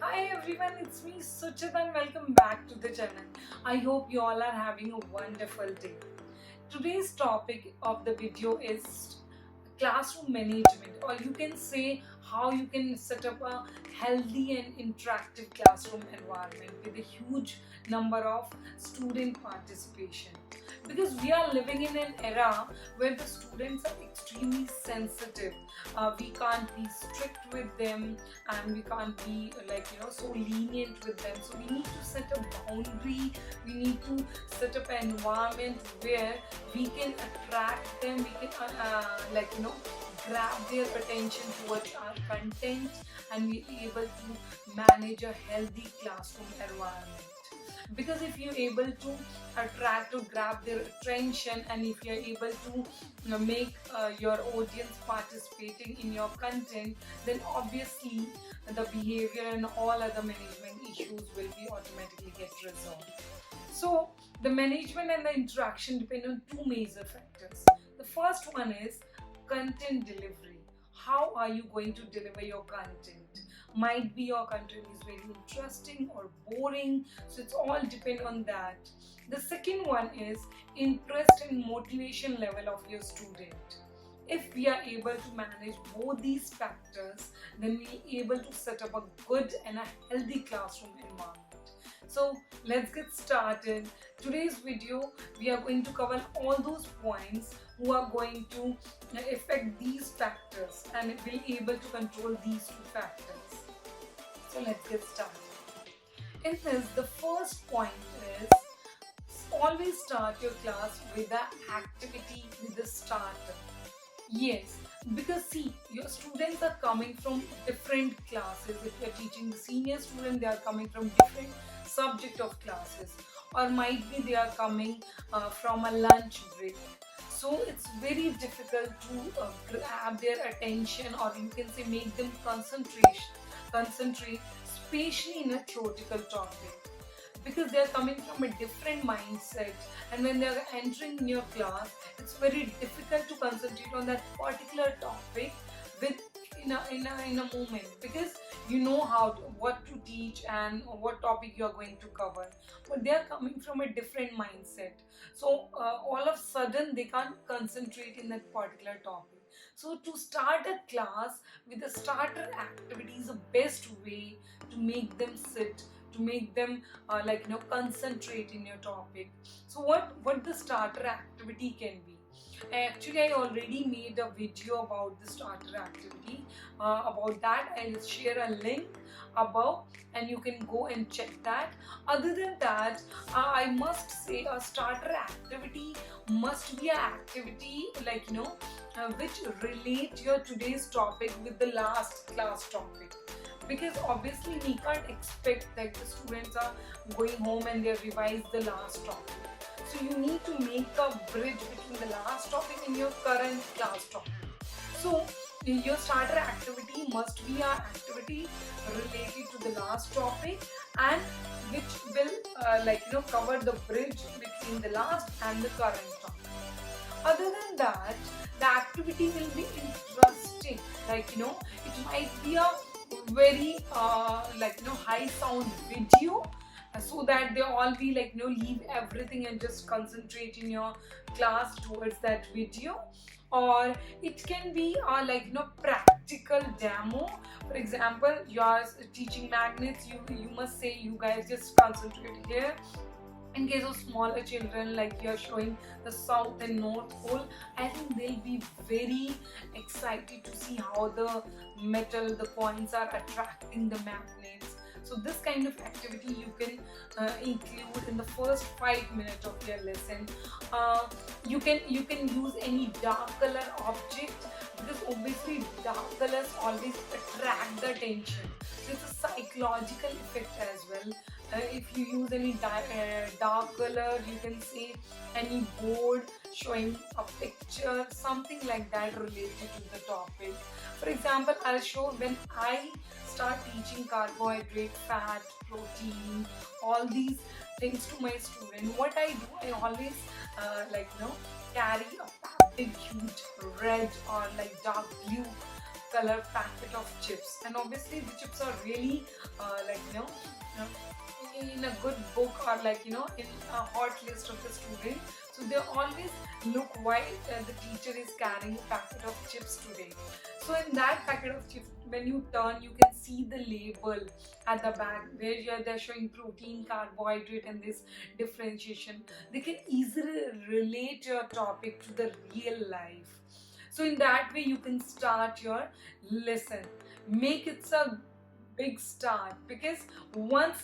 Hi everyone, it's me Suchit and welcome back to the channel. I hope you all are having a wonderful day. Today's topic of the video is classroom management, or you can say how you can set up a healthy and interactive classroom environment with a huge number of student participation. Because we are living in an era where the students are extremely sensitive. We can't be strict with them and we can't be so lenient with them. So we need to set a boundary, we need to set up an environment where we can attract them, we can grab their attention towards our content, and be able to manage a healthy classroom environment. Because if you're able to attract or grab their attention, and if you're able to make your audience participating in your content, then obviously the behavior and all other management issues will be automatically get resolved. So the management and the interaction depend on two major factors. The first one is content delivery. How are you going to deliver your content? Might be your content is very interesting or boring, so it's all depend on that. The second one is interest and motivation level of your student. If we are able to manage both these factors, then we are able to set up a good and a healthy classroom environment. So let's get started. Today's video, we are going to cover all those points who are going to affect these factors and will be able to control these two factors. So let's get started. In this, the first point is always start your class with the activity, with the starter. Yes, because see, your students are coming from different classes. If you're teaching the senior student, they are coming from different subject of classes, or might be they are coming from a lunch break. So it's very difficult to grab their attention, or you can say make them concentrate, especially in a theoretical topic, because they are coming from a different mindset, and when they are entering in your class, it's very difficult to concentrate on that particular topic with in a moment, because you know what to teach and what topic you are going to cover, but they are coming from a different mindset. So all of a sudden they can't concentrate in that particular topic. So to start a class with a starter activity is the best way to make them sit, to make them concentrate in your topic. So what the starter activity can be? Actually, I already made a video about the starter activity. About that, I'll share a link above and you can go and check that. Other than that, I must say a starter activity must be an activity which relate your today's topic with the last class topic. Because obviously we can't expect that the students are going home and they revise the last topic. So you need to make a bridge between the last topic and your current class topic. So your starter activity must be an activity related to the last topic, and which will cover the bridge between the last and the current topic. Other than that, the activity will be interesting. It might be a very high sound video, so that they all be leave everything and just concentrate in your class towards that video. Or it can be a practical demo. For example, you are teaching magnets, you must say you guys just concentrate here. In case of smaller children, like you're showing the south and north pole, I think they'll be very excited to see how the points are attracting the magnets. So this kind of activity you can include in the first 5 minutes of your lesson. You can use any dark color object, because obviously dark colors always attract the attention. So it's a psychological effect as well. If you use any dark color, you can say any board showing a picture, something like that related to the topic. For example, I'll show when I start teaching carbohydrate, fat, protein, all these things to my student. What I do, I always carry a big huge red or dark blue color packet of chips, and obviously the chips are really like uh, in a good book, or like in a hot list of the student. So they always look why the teacher is carrying a packet of chips today. So in that packet of chips, when you turn, you can see the label at the back where they're showing protein, carbohydrate, and this differentiation. They can easily relate your topic to the real life. So in that way, you can start your lesson. Make it a big start, because once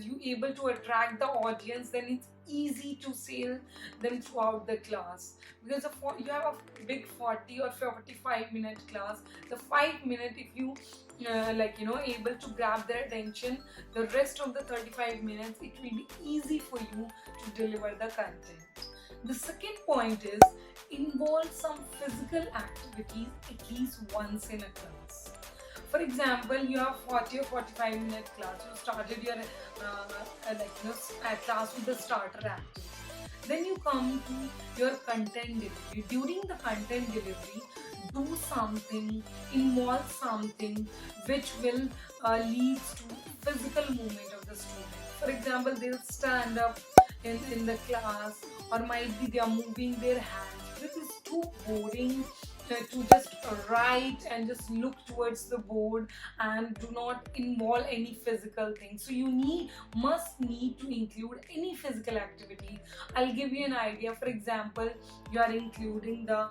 you able to attract the audience, then it's easy to sell them throughout the class. Because you have a big 40 or 45-minute class, the 5 minute, if you able to grab their attention, the rest of the 35 minutes it will be easy for you to deliver the content. The second point is involve some physical activities at least once in a class. For example, you have 40 or 45-minute class. You started your class with the starter activity. Then you come to your content delivery. During the content delivery, do something, involve something which will lead to physical movement of the student. For example, they'll stand up in the class, or might be they are moving their hands. This is too boring to just write and just look towards the board and do not involve any physical thing. So you must need to include any physical activity. I'll give you an idea. For example, you are including the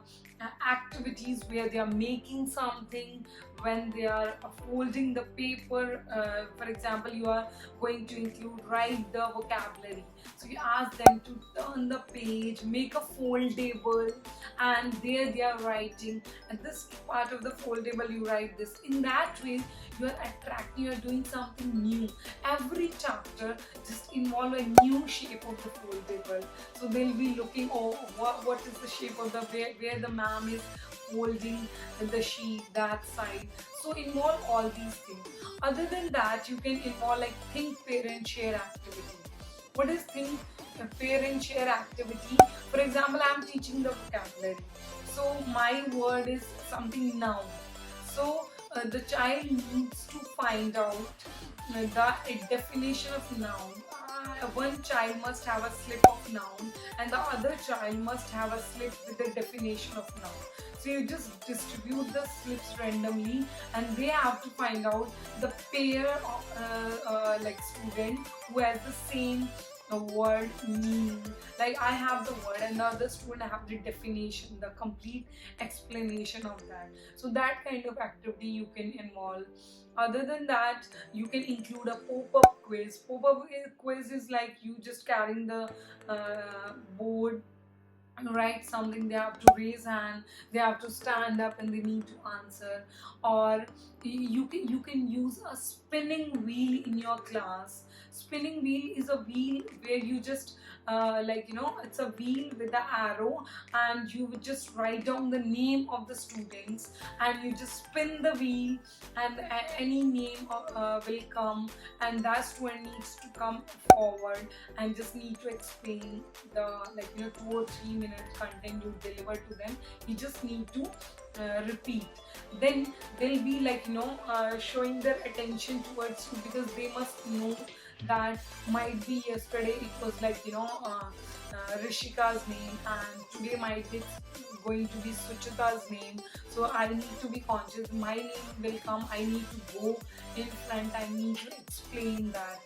activities where they are making something, when they are folding the paper. For example, you are going to include write the vocabulary. So you ask them to turn the page, make a foldable, and there they are writing. And this part of the foldable, you write this. In that way, you are attracting, you are doing something new. Every chapter just involve a new shape of the foldable. So they'll be looking, oh, what is the shape of the where the ma'am is folding the sheet, that side. So involve all these things. Other than that, you can involve like think, pair and share activity. What is think, pair and share activity? For example, I am teaching the vocabulary. So my word is something noun. So the child needs to find out the definition of noun. One child must have a slip of noun, and the other child must have a slip with the definition of noun. So you just distribute the slips randomly, and they have to find out the pair of like student who has the same word meaning. Like I have the word, and the other student have the definition, the complete explanation of that. So that kind of activity you can involve. Other than that, you can include a pop-up quiz. Pop-up quiz is like you just carrying the board, write something. They have to raise hand, they have to stand up, and they need to answer. Or you can use a spinning wheel in your class. Spinning wheel is a wheel where you just it's a wheel with the arrow, and you would just write down the name of the students, and you just spin the wheel, and any name will come, and that student needs to come forward and just need to explain the 2 or 3 minute content you deliver to them. You just need to repeat. Then they'll be showing their attention towards you, because they must know that might be yesterday it was Rishika's name, and today might be going to be Suchita's name. So I need to be conscious, my name will come, I need to go in front, I need to explain that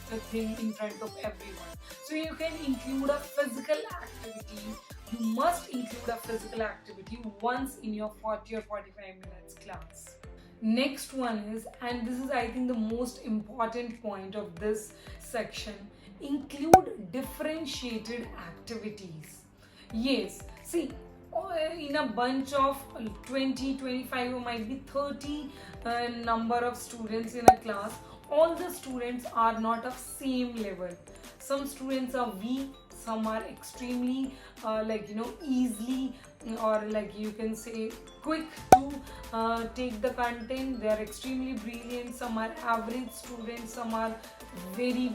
the thing in front of everyone. So you can include a physical activity. You must include a physical activity once in your 40 or 45 minutes class. Next one is, and this is I think the most important point of this section, include differentiated activities. Yes, see, in a bunch of 20, 25 or might be 30 number of students in a class, all the students are not of same level. Some students are weak, some are extremely easily, or you can say quick to take the content. They are extremely brilliant. Some are average students, some are very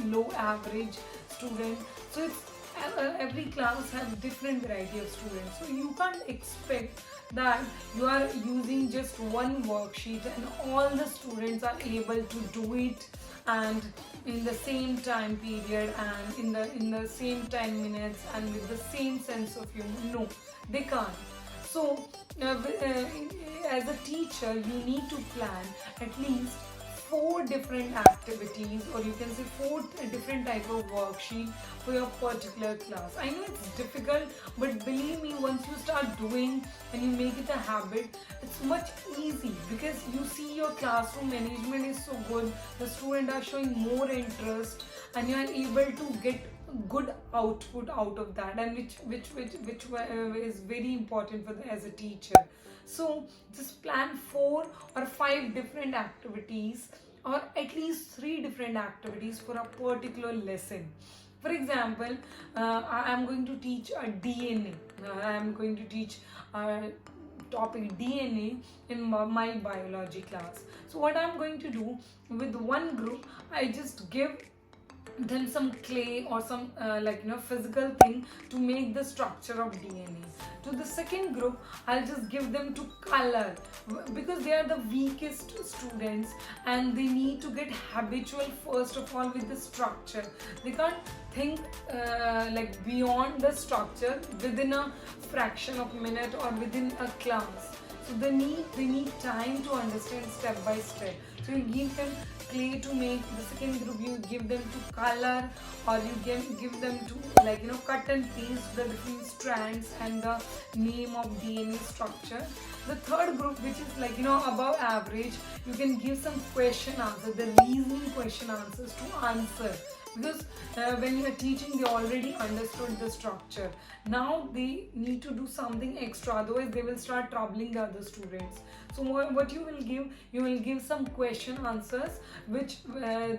low average students. So it's every class has different variety of students, so you can't expect that you are using just one worksheet and all the students are able to do it and in the same time period and in the same 10 minutes and with the same sense of humor. No, they can't. So as a teacher you need to plan at least four different activities, or you can say four different type of worksheet for your particular class. I know it's difficult, but believe me, once you start doing and you make it a habit, it's much easy because you see your classroom management is so good, the students are showing more interest and you are able to get good output out of that, and which is very important for as a teacher. So just plan 4 or 5 different activities, or at least 3 different activities for a particular lesson. For example, I am going to teach a DNA. I am going to teach a topic DNA in my biology class. So what I'm going to do with one group, I just give then some clay or some physical thing to make the structure of DNA. To the second group, I'll just give them to color because they are the weakest students and they need to get habitual first of all with the structure. They can't think beyond the structure within a fraction of a minute or within a class. So they need time to understand step by step. So you give them clay to make, the second group you give them to color, or you give them to cut and paste the different strands and the name of DNA structure. The third group, which is above average, you can give some question answer, the reasoning question answers to answer, because when you are teaching they already understood the structure. Now they need to do something extra, otherwise they will start troubling the other students. So what you will give some question answers which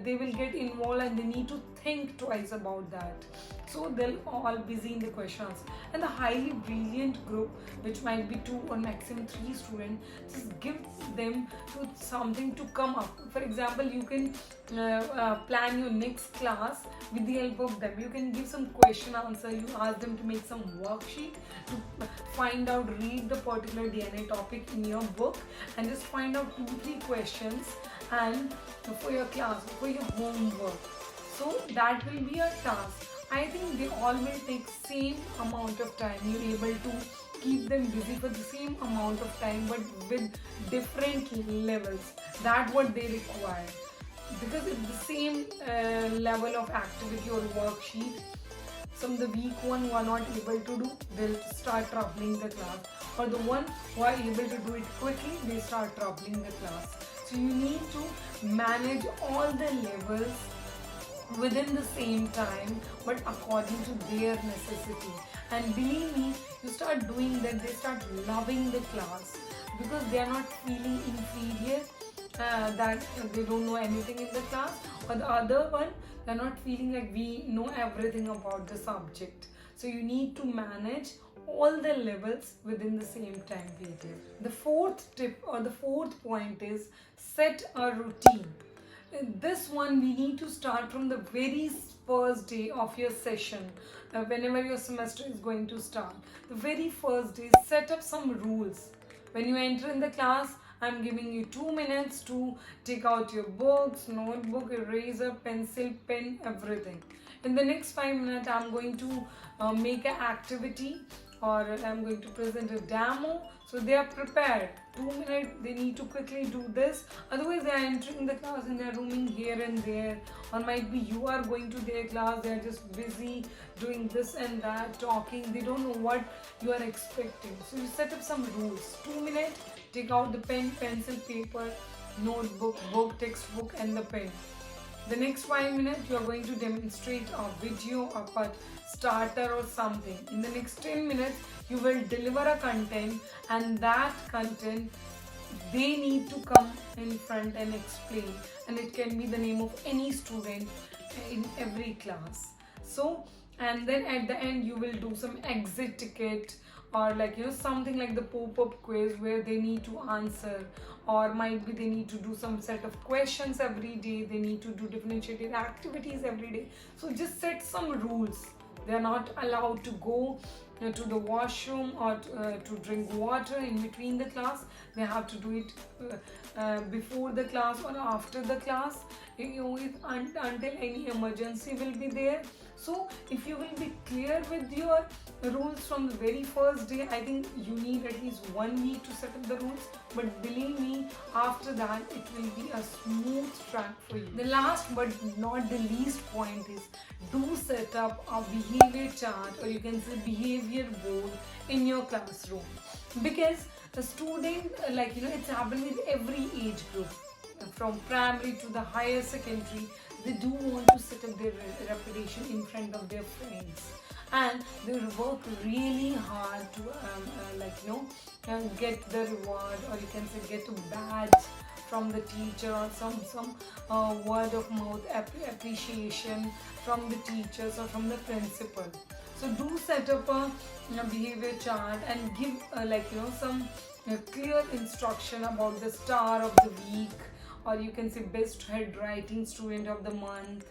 they will get involved and they need to think twice about that. So they'll all busy in the questions. And the highly brilliant group, which might be 2 or maximum 3 students, just give them to something to come up. For example, you can plan your next class with the help of them. You can give some question answer, you ask them to make some worksheet to find out, read the particular DNA topic in your book and just find out 2-3 questions and for your class, for your homework. So that will be a task. I think they all will take same amount of time. You're able to keep them busy for the same amount of time but with different levels. That's what they require. Because it's the same level of activity or worksheet. Some the weak one who are not able to do, they'll start troubling the class. Or the one who are able to do it quickly, they start troubling the class. So you need to manage all the levels within the same time but according to their necessity. And believe me, you start doing that, they start loving the class because they are not feeling inferior, that they don't know anything in the class, or the other one, they're not feeling like we know everything about the subject. So you need to manage all the levels within the same time period. The fourth tip or the fourth point is set a routine. This one we need to start from the very first day of your session. Whenever your semester is going to start, the very first day, set up some rules. When you enter in the class, I'm giving you 2 minutes to take out your books, notebook, eraser, pencil, pen, everything. In the next 5 minutes, I'm going to make an activity or I'm going to present a demo. So they are prepared. 2 minutes, they need to quickly do this. Otherwise, they are entering the class and they are roaming here and there. Or might be you are going to their class, they are just busy doing this and that, talking. They don't know what you are expecting. So you set up some rules. 2 minutes, take out the pen, pencil, paper, notebook, book, textbook and the pen. The next 5 minutes, you are going to demonstrate a video of a starter or something. In the next 10 minutes, you will deliver a content, and that content, they need to come in front and explain. And it can be the name of any student in every class. So, and then at the end, you will do some exit ticket or something like the pop-up quiz where they need to answer, or might be they need to do some set of questions every day, they need to do differentiated activities every day. So just set some rules. They are not allowed to go to the washroom or to drink water in between the class. They have to do it before the class or after the class, until any emergency will be there. So if you will be clear with your rules from the very first day, I think you need at least 1 week to set up the rules. But believe me, after that it will be a smooth track for you. The last but not the least point is, do set up a behavior chart, or you can say behavior board, in your classroom. Because the student, it's happened with every age group, from primary to the higher secondary. They do want to set up their reputation in front of their friends, and they work really hard to get the reward, or you can say get a badge from the teacher, or some word of mouth appreciation from the teachers or from the principal. So do set up a behavior chart and give some clear instruction about the star of the week, or you can say best handwriting student of the month,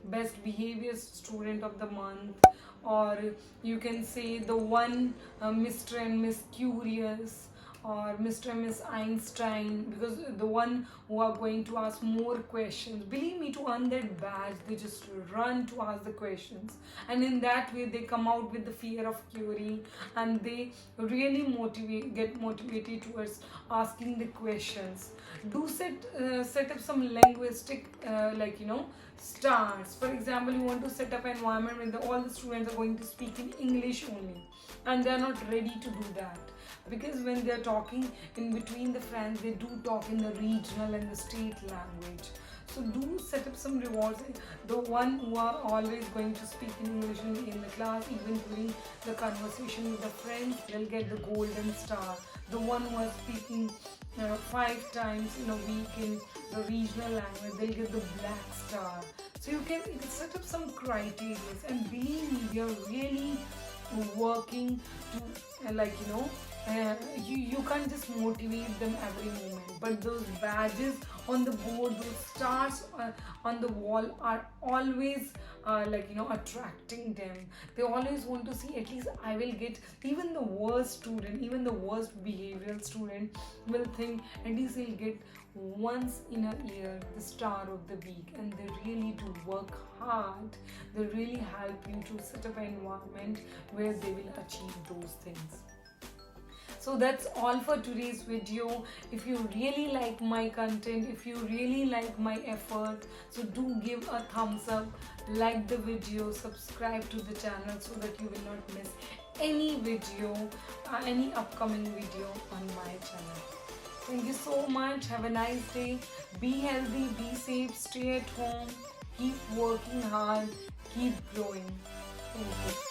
best behavior student of the month, or you can say the one Mr. and Miss Curious, or Mr. and Miss Einstein, because the one who are going to ask more questions. Believe me, to earn that badge, they just run to ask the questions, and in that way they come out with the fear of querying, and they really get motivated towards asking the questions. Do set up some linguistic stars. For example, you want to set up an environment where all the students are going to speak in English only, and they are not ready to do that, because when they are talking in between the friends, they do talk in the regional and the state language. So do set up some rewards. The one who are always going to speak in English in the class, even during the conversation with the friends, they'll get the golden star. The one who are speaking 5 times in a week in the regional language, they'll get the black star. So you can set up some criteria, and believe me, we are really working to you can't just motivate them every moment, but those badges on the board, those stars on the wall are always attracting them. They always want to see, at least I will get. Even the worst student, even the worst behavioral student will think at least he'll get once in a year the star of the week. And they really do work hard. They really help you to set up an environment where they will achieve those things. So that's all for today's video. If you really like my content, if you really like my effort, so do give a thumbs up, like the video, subscribe to the channel, so that you will not miss any video, any upcoming video on my channel. Thank you so much. Have a nice day. Be healthy, be safe, stay at home, keep working hard, keep growing. Thank you.